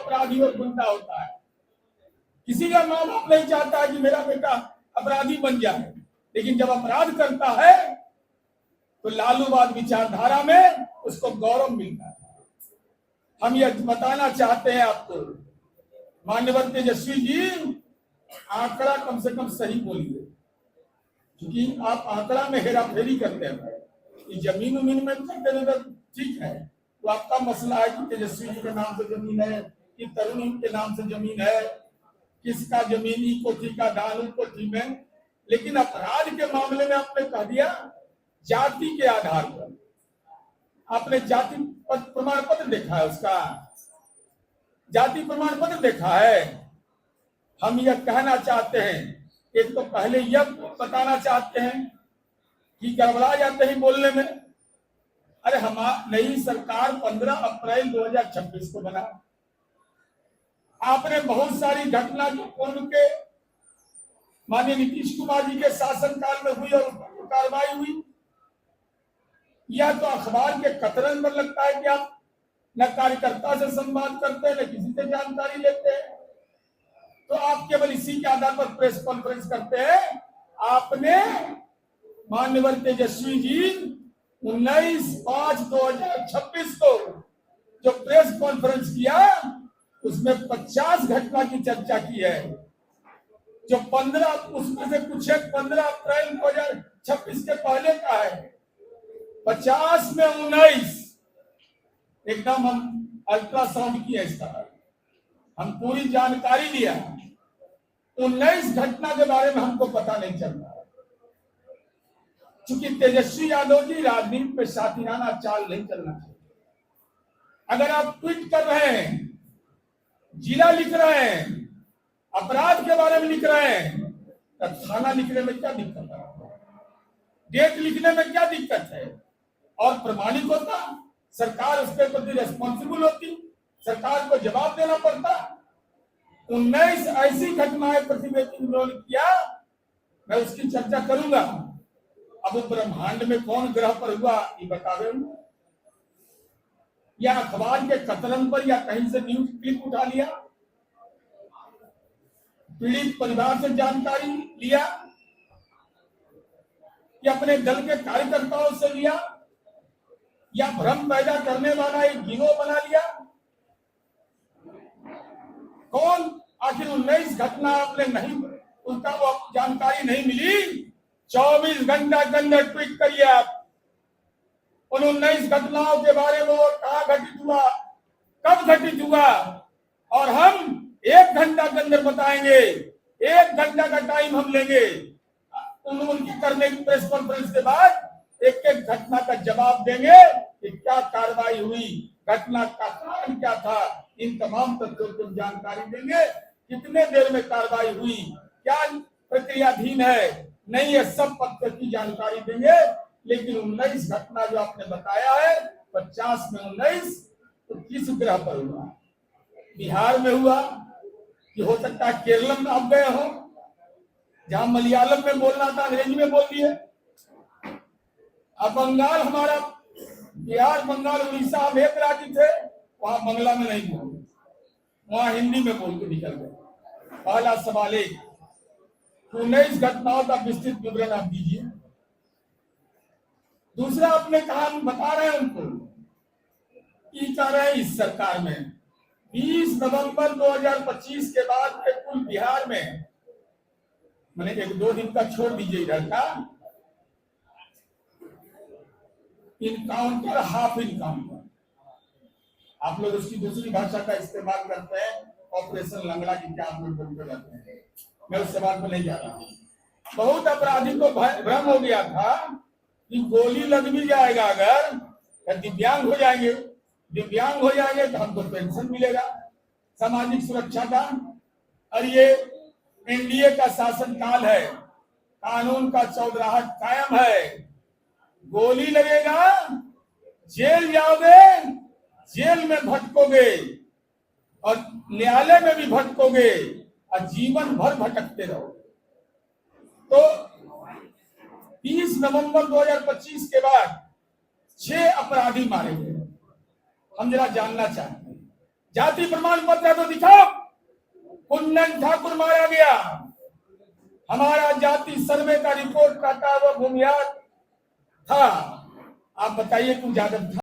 अपराधी और गुंडा होता है। किसी का माँ बाप नहीं चाहता है कि मेरा बेटा अपराधी बन जाए, लेकिन जब अपराध करता है तो लालूवाद विचारधारा में उसको गौरव मिलता है। हम यह बताना चाहते हैं आपको, माननीय तेजस्वी जी, आंकड़ा कम से कम सही बोलिए, क्योंकि आप आंकड़ा में हेराफेरी करते हैं। जमीन उमीन में करते तो ठीक है, तो आपका मसला है कि तेजस्वी जी के नाम से जमीन है कि तरुण के नाम से जमीन है, किसका जमीनी कोठी का दान कोठी में। लेकिन अपराध के मामले में आपने कह दिया जाति के आधार पर। आपने जाति प्रमाण पत्र देखा है, उसका जाति प्रमाण पत्र देखा है। हम यह कहना चाहते हैं, एक तो पहले यह बताना चाहते हैं कि गड़बड़ा जाते हैं बोलने में। अरे हमारी नई सरकार 15 अप्रैल 2026 को बना। आपने बहुत सारी घटना जो पूर्व के माननीय नीतीश कुमार जी के शासनकाल में हुई और कार्रवाई हुई, या तो अखबार के कतरन पर लगता है कि आप न कार्यकर्ता से संवाद करते हैं, न किसी से जानकारी लेते हैं, तो आप केवल इसी के आधार पर प्रेस कॉन्फ्रेंस करते हैं। आपने माननीय तेजस्वी जी 19/5/2026 को जो प्रेस कॉन्फ्रेंस किया, उसमें 50 घटना की चर्चा की है। जो 15 उसमें से कुछ 15 अप्रैल 2026 के पहले का है, 50 में 19 एकदम हम अल्ट्रासाउंड किया इसका, हम पूरी जानकारी लिया। 19 घटना के बारे में हमको पता नहीं चल रहा है, क्योंकि तेजस्वी यादव जी राजनीति पे साथीराना चाल नहीं चलना चाहिए। अगर आप ट्वीट कर रहे हैं, जिला लिख रहे हैं, अपराध के बारे में लिख रहे हैं, तो थाना लिखने में क्या दिक्कत है? डेट लिखने में क्या दिक्कत है? और प्रमाणिक होता, सरकार उसके प्रति रेस्पॉन्सिबल होती, सरकार को जवाब देना पड़ता। 19 ऐसी घटनाएं प्रतिवेदी ने किया, मैं उसकी चर्चा करूंगा। अब वो ब्रह्मांड में कौन ग्रह पर हुआ ये बता रहे हूं, या अखबार के कतरन पर, या कहीं से न्यूज क्लिप उठा लिया, पीड़ित परिवार से जानकारी लिया, या अपने दल के कार्यकर्ताओं से लिया, या भ्रम पैदा करने वाला एक गिरोह बना लिया। कौन? आखिर 19 घटना आपने नहीं, उनका वो जानकारी नहीं मिली। 24 घंटा के अंदर ट्वीट करिए आप उन 19 घटनाओं के बारे में, वो कहाँ घटित हुआ, कब घटित हुआ, और हम 1 घंटा के अंदर बताएंगे। 1 घंटा का टाइम हम लेंगे उनकी करने की प्रेस कॉन्फ्रेंस के बाद, एक एक घटना का जवाब देंगे कि क्या कार्रवाई हुई, घटना का कारण क्या था, इन तमाम तथ्यों की जानकारी देंगे। कितने देर में कार्रवाई हुई, क्या प्रक्रियाधीन है, नहीं, ये सब तथ्य की जानकारी देंगे। लेकिन 19 घटना जो आपने बताया है, 50 में 19, तो किस ग्रह पर हुआ? बिहार में हुआ कि हो सकता है केरल में आप गए हो, जहां मलयालम में बोलना था अंग्रेजी में बोल दिए। अब बंगाल, हमारा बिहार, बंगाल, उड़ीसा, हम एक राज्य थे, वहां बंगला में नहीं बोले, वहां हिंदी में बोल के निकल गए। पहला सवाल एक, 19 घटनाओं का विस्तृत विवरण आप दीजिए। दूसरा, आपने कहा, हम बता रहे हैं उनको कि कह रहे हैं इस सरकार में 20 नवंबर 2025 के बाद में कुल बिहार में, मैंने 1-2 दिन का छोड़ दीजिए इधर का, इनकाउंटर, हाफ इनकाउंटर, आप लोग उसकी दूसरी भाषा का इस्तेमाल करते हैं, ऑपरेशन लंगड़ा की क्या आप लोग बोलते रहते हैं, मैं उस सवाल पर नहीं जा रहा हूं। बहुत अपराधी को भ्रम हो गया था कि गोली लग भी जाएगा अगर, दिव्यांग हो जाएंगे, दिव्यांग हो जाएंगे तो हमको पेंशन मिलेगा, सामाजिक सुरक्षा का। और ये एनडीए का शासनकाल है, कानून का चौधराहट कायम है, गोली लगेगा, जेल जाओगे, जेल में भटकोगे और न्यायालय में भी भटकोगे और जीवन भर भटकते रहोगे। तो 30 नवंबर 2025 के बाद 6 अपराधी मारे गए। हम जरा जानना चाहते हैं जाति प्रमाण पत्र है तो दिखाओ। कुंदन ठाकुर मारा गया, हमारा जाति सर्वे का रिपोर्ट काटा हुआ भूमिहार था। आप बताइए, कुछ यादव था?